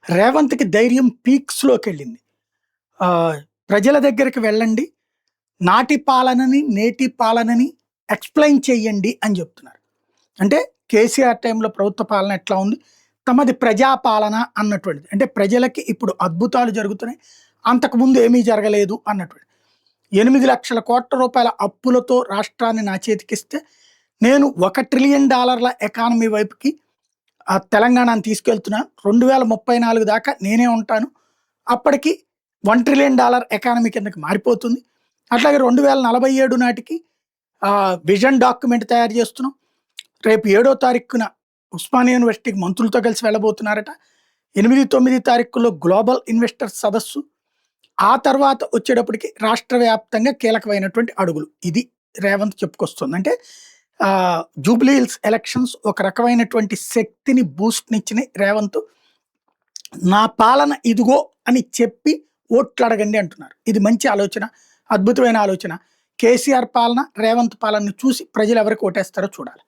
రేవంత్‌కి ధైర్యం పీక్స్‌లోకెళ్ళింది. ప్రజల దగ్గరికి వెళ్ళండి. నాటి పాలనని, నేటి పాలనని ఎక్స్‌ప్లెయిన్ చేయండి అని జెప్తున్నారు. అంటే కేసీఆర్ టైంలో ప్రభుత్వ పాలన ఎట్లా ఉంది? తమది ప్రజా పాలన అన్నటువంటిది. అంటే ప్రజలకి ఇప్పుడు అద్భుతాలు జరుగుతున్నాయి. అంతకుముందు ఏమీ జరగలేదు అన్నటువంటిది. 8,00,000 కోట్ల అప్పులతో రాష్ట్రాన్ని నా చేతికిస్తే, నేను $1 ట్రిలియన్ ఎకానమీ వైపుకి తెలంగాణను తీసుకెళ్తున్నా. 2034 దాకా నేనే ఉంటాను. అప్పటికి $1 ట్రిలియన్ ఎకానమీ కిందకి మారిపోతుంది. అట్లాగే 2047 నాటికి విజన్ డాక్యుమెంట్ తయారు చేస్తున్నాం. రేపు 7వ తారీఖున ఉస్మానియా యూనివర్సిటీకి మంత్రులతో కలిసి వెళ్ళబోతున్నారట. 8, 9 తారీఖుల్లో గ్లోబల్ ఇన్వెస్టర్స్ సదస్సు. ఆ తర్వాత వచ్చేటప్పటికి రాష్ట్ర వ్యాప్తంగా కీలకమైనటువంటి అడుగులు. ఇది రేవంత్ చెప్పుకొస్తుంది. అంటే జూబ్లీ హిల్స్ ఎలక్షన్స్ ఒక రకమైనటువంటి శక్తిని బూస్ట్‌నిచ్చినాయి. రేవంత్ నా పాలన ఇదిగో అని చెప్పి ఓట్లు అడగండి అంటున్నారు. ఇది మంచి ఆలోచన, అద్భుతమైన ఆలోచన. కేసీఆర్ పాలన, రేవంత్ పాలనని చూసి ప్రజలు ఎవరికి ఓటేస్తారో చూడాలి.